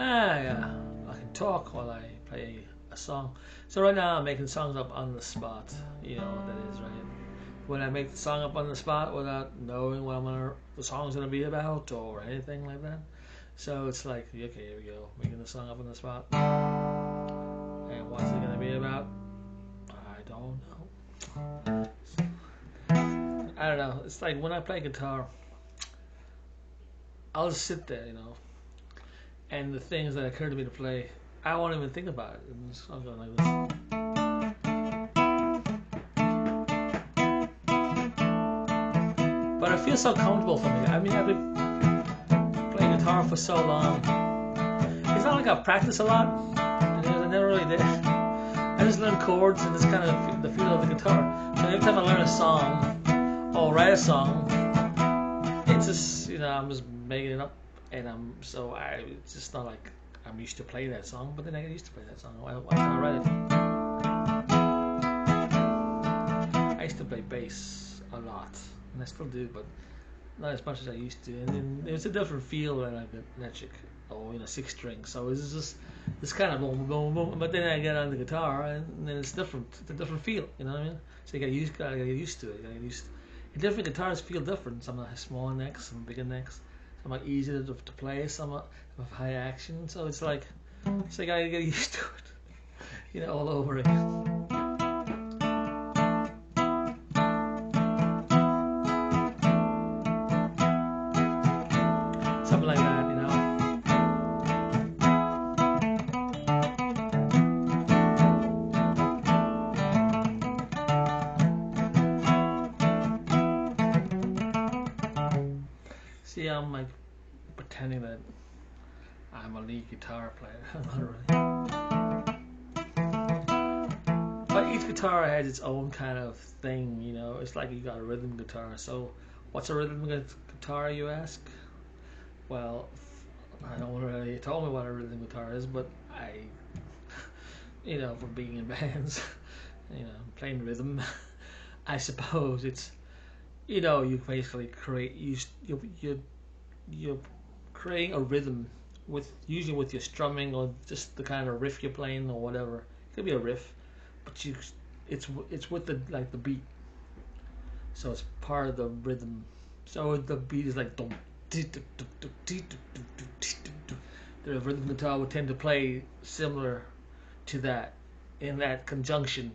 Yeah, I can talk while I play a song. So right now I'm making songs up on the spot. You know what that is, right? When I make the song up on the spot without knowing what the song's gonna be about or anything like that. So it's like, okay, here we go, making the song up on the spot. And what's it gonna be about? I don't know. I don't know. It's like when I play guitar, I'll just sit there, and the things that occur to me to play, I won't even think about it. I'm going like this. But it feels so comfortable for me. I mean, I've been playing guitar for so long. It's not like I've practiced a lot. I never really did. I just learn chords and it's kind of the feel of the guitar. So every time I learn a song or write a song, it's just, I'm just making it up. And it's just not like I'm used to playing that song, but then I get used to play that song. Why can't I write it? I used to play bass a lot, and I still do, but not as much as I used to. And then there's a different feel when I get electric or 6-string. So it's just this kind of boom, boom, boom. But then I get on the guitar, and then it's different. It's a different feel. You know what I mean? So you gotta get used to it. Different guitars feel different. Some have small necks, some bigger necks. Some are easier to play, some have high action, so it's like I gotta get used to it, all over again. Something like that, See, I'm like pretending that I'm a lead guitar player. Not really. But each guitar has its own kind of thing, It's like you got a rhythm guitar. So, what's a rhythm guitar, you ask? Well, I don't really told me what a rhythm guitar is, but from being in bands, playing rhythm, I suppose it's. You basically you're creating a rhythm usually with your strumming or just the kind of riff you're playing or whatever. It could be a riff, but it's with the beat. So it's part of the rhythm. So the beat is like the rhythm guitar would tend to play similar to that in that conjunction.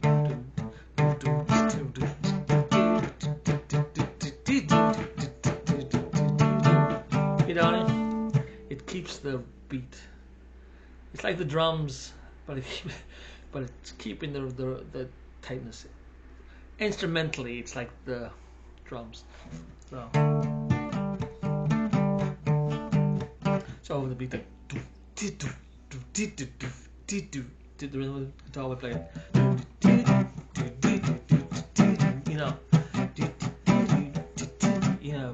It keeps the beat. It's like the drums, but it's keeping the tightness. Instrumentally, it's like the drums. So the beat, the rhythm guitar would play.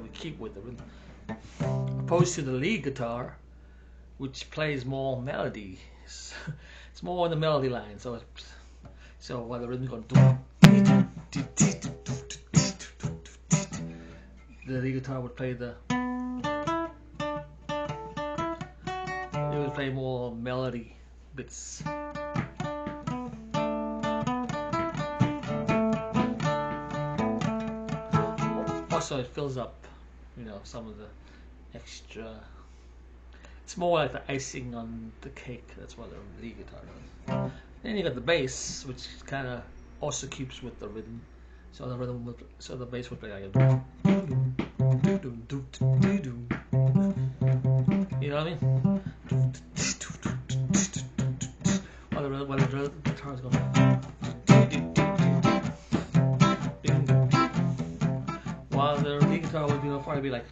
We keep with the rhythm. Opposed to the lead guitar, which plays more melody. It's more on the melody line. So while the rhythm's going, the lead guitar would play it would play more melody bits. Also, it fills up, some of the extra. It's more like the icing on the cake. That's what the lead guitar does. Then you got the bass, which kind of also keeps with the rhythm. So the bass would play like a. You know what I mean? While the guitar's going. While the lead guitar would probably be like.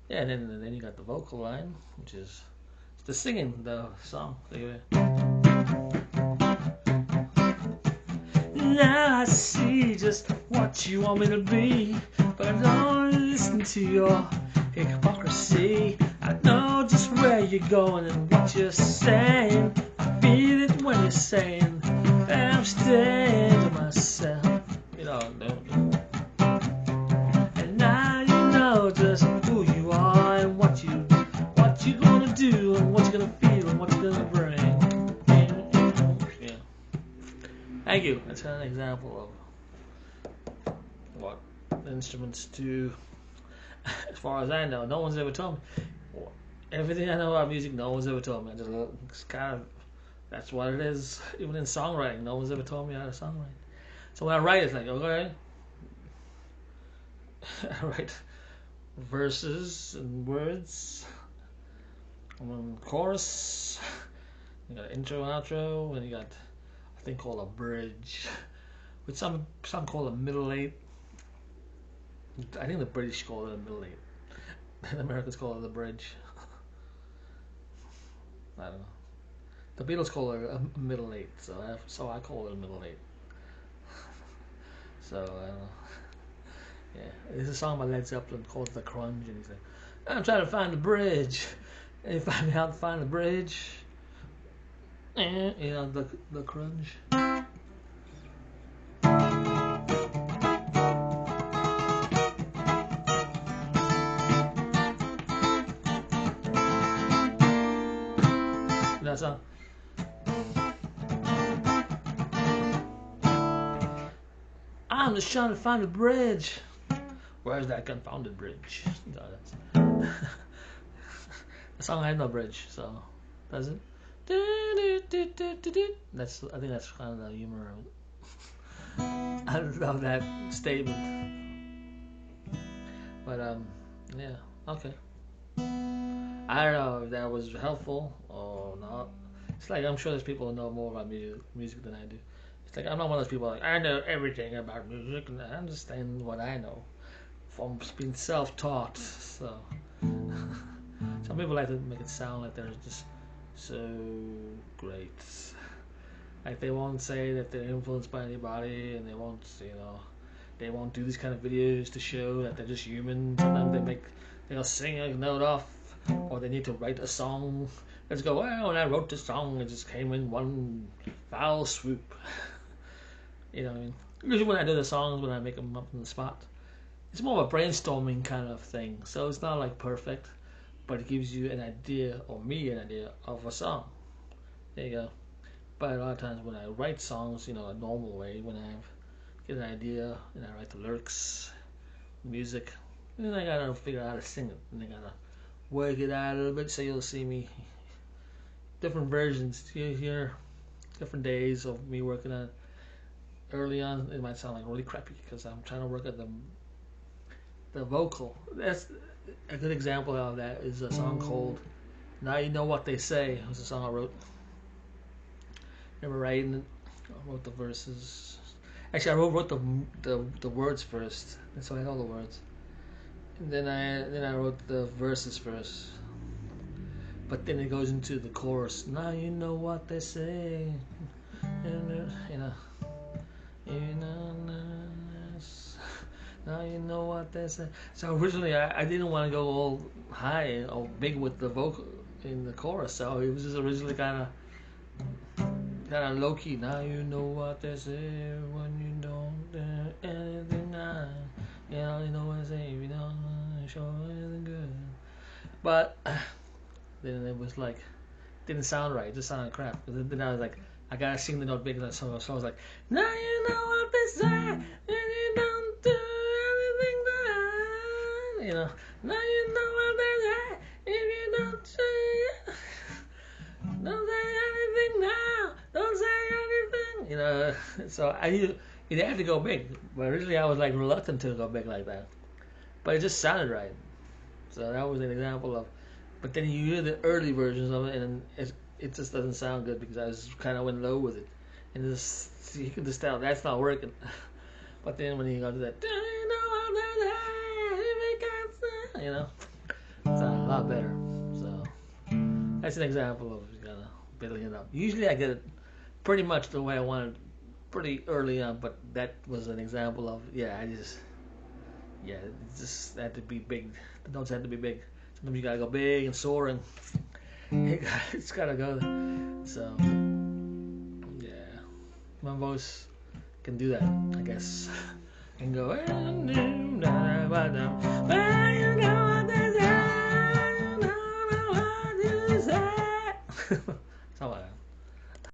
Yeah, and then you got the vocal line, which is the singing, the song. Now I see just what you want me to be, but I don't listen to your hypocrisy. I know just where you're going and what you're saying. I feel it when you're saying, and I'm staying to myself. You know, and now you know just who you are and what you gonna do and what you gonna feel and what you gonna bring. Yeah. Thank you. That's an example of what instruments do. As far as I know, no one's ever told me. Everything I know about music, no one's ever told me. It's kind of, that's what it is. Even in songwriting, no one's ever told me how to songwrite. So when I write, it's like, okay, I write verses and words, and then chorus. You got intro, outro, and you got a thing called a bridge, which some call a middle eight. I think the British call it a middle eight. The Americans call it the bridge. I don't know. The Beatles call it a middle eight, so I call it a middle eight. So I don't know. Yeah, there's a song by Led Zeppelin called "The Crunge," and he's like, "I'm trying to find the bridge." And you find me how to find the bridge. You know, the crunge. That song. I'm just trying to find a bridge. Where's that confounded bridge? No, that's the song had no bridge, so does it? That's, I think that's kind of the humor of it. I love that statement. But yeah, okay. I don't know if that was helpful or not. It's like I'm sure there's people who know more about music than I do. It's like I'm not one of those people like I know everything about music and I understand what I know from being self-taught. So some people like to make it sound like they're just so great. Like they won't say that they're influenced by anybody, and they won't, they won't do these kind of videos to show that they're just human. Sometimes they'll sing a note off, or they need to write a song. Let's go, well, when I wrote this song, it just came in one foul swoop. You know what I mean? Usually when I do the songs, when I make them up on the spot, it's more of a brainstorming kind of thing. So it's not like perfect, but it gives you an idea, or me an idea, of a song. There you go. But a lot of times when I write songs, a normal way, when I get an idea and I write the lyrics, music, and then I gotta figure out how to sing it, and I gotta work it out a little bit, so you'll see me different versions. You hear different days of me working on it. Early on, it might sound like really crappy because I'm trying to work at the vocal. That's a good example of that. Is a song called "Now You Know What They Say." It was a song I wrote. Remember writing it? I wrote the verses. Actually, I wrote the words first, and so I had all the words. And then I wrote the verses first. But then it goes into the chorus. Now you know what they say. Now you know what they say. So originally I didn't want to go all high or big with the vocal in the chorus. So it was just originally kind of low key. Now you know what they say when you don't do anything now. You know what they say if you don't show anything good. But then it was like, didn't sound right. It just sounded crap. Then I was like, I gotta sing the note big. So I was like, now you know what they say when you don't do anything now. Now you know what they say if you don't say. Don't say anything now. Don't say anything. So you'd have to go big. But originally I was like reluctant to go big like that. But it just sounded right. So that was an example of. But then you hear the early versions of it, and it just doesn't sound good because I just kind of went low with it, and you can just tell that's not working. But then when you go to that, it's a lot better. So that's an example of building it up. Usually I get it pretty much the way I want it pretty early on, but that was an example of it just had to be big. The notes had to be big. Sometimes you gotta go big and soaring. It's gotta go. So, yeah. my voice can do that, I guess. And go.